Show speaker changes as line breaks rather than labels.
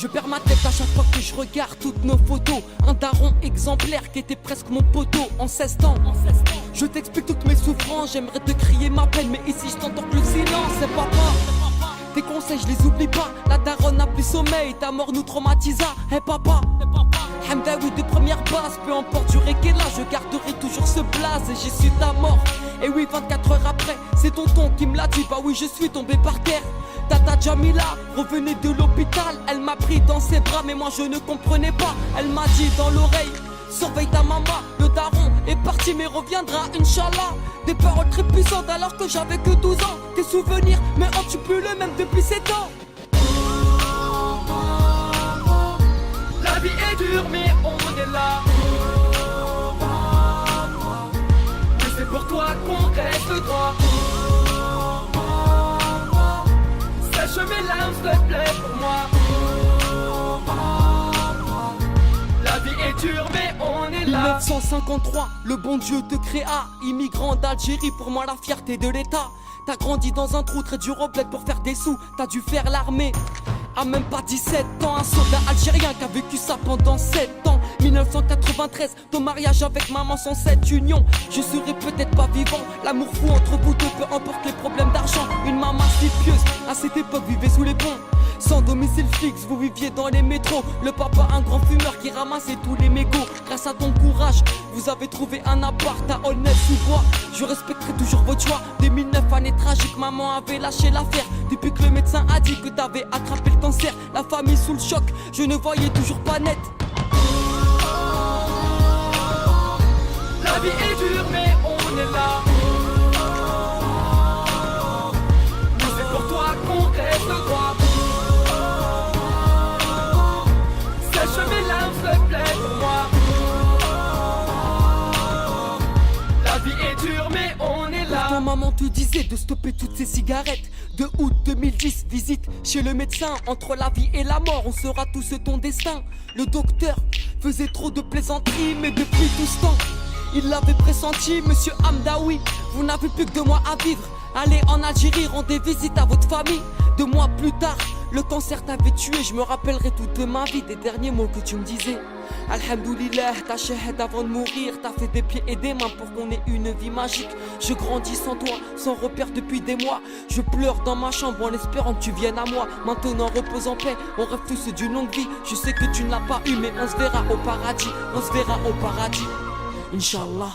Je perds ma tête à chaque fois que je regarde toutes nos photos. Un daron exemplaire qui était presque mon poteau en 16 ans. Je t'explique toutes mes souffrances, j'aimerais te crier ma peine, mais ici je t'entends que le silence, c'est papa. Tes conseils je les oublie pas, la daronne n'a plus sommeil, ta mort nous traumatisa. Hey papa, Hamdaoui de première base, peu importe j'aurai quel âge, je garderai toujours ce blaze et j'ai su ta mort. Et oui 24 heures après, c'est tonton qui me l'a dit, bah oui je suis tombé par terre. Tata Jamila revenait de l'hôpital, elle m'a pris dans ses bras mais moi je ne comprenais pas. Elle m'a dit dans l'oreille, surveille ta maman, le daron est parti mais reviendra Inch'Allah. Des paroles très puissantes alors que j'avais que 12 ans. Tes souvenirs mais tu plus le même depuis 7 ans. La vie est dure mais on est là. Mais c'est pour toi qu'on reste droit. Sèche mes larmes s'il te plaît pour moi. La vie est dure mais on est là. 1953, le bon Dieu te créa. Immigrant d'Algérie, pour moi la fierté de l'État. T'as grandi dans un trou très dur au bled pour faire des sous. T'as dû faire l'armée à même pas 17 ans. Un soldat algérien qui a vécu ça pendant 7 ans. 1993, ton mariage avec maman sans cette union. Je serais peut-être pas vivant. L'amour fou entre vous deux, peu importe les problèmes d'argent. Une maman si pieuse, à cette époque vivait sous les ponts. Sans domicile fixe, vous viviez dans les métros. Le papa, un grand fumeur qui ramassait tous les mégots. Grâce à ton courage, vous avez trouvé un appart à Aulnay-sous-Bois. Je respecterai toujours votre choix. 2009, année tragique, maman avait lâché l'affaire. Depuis que le médecin a dit que t'avais attrapé le cancer. La famille sous le choc, je ne voyais toujours pas net. La vie est dure mais on est là. Mais c'est pour toi qu'on reste droit. Sèche mes larmes s'il te plaît pour moi. La vie est dure mais on est là. Pourtant maman te disait de stopper toutes ces cigarettes. De août 2010, visite chez le médecin. Entre la vie et la mort, on sera tous ton destin. Le docteur faisait trop de plaisanteries, mais depuis tout ce temps il l'avait pressenti, monsieur Hamdaoui. Vous n'avez plus que 2 mois à vivre. Allez en Algérie, rendez visite à votre famille. 2 mois plus tard, le cancer t'avait tué. Je me rappellerai toute ma vie des derniers mots que tu me disais. Alhamdoulilah, t'as shahad avant de mourir. T'as fait des pieds et des mains pour qu'on ait une vie magique. Je grandis sans toi, sans repère depuis des mois. Je pleure dans ma chambre en espérant que tu viennes à moi. Maintenant repose en paix, on rêve tous d'une longue vie. Je sais que tu ne l'as pas eu mais on se verra au paradis. On se verra au paradis Inch'Allah.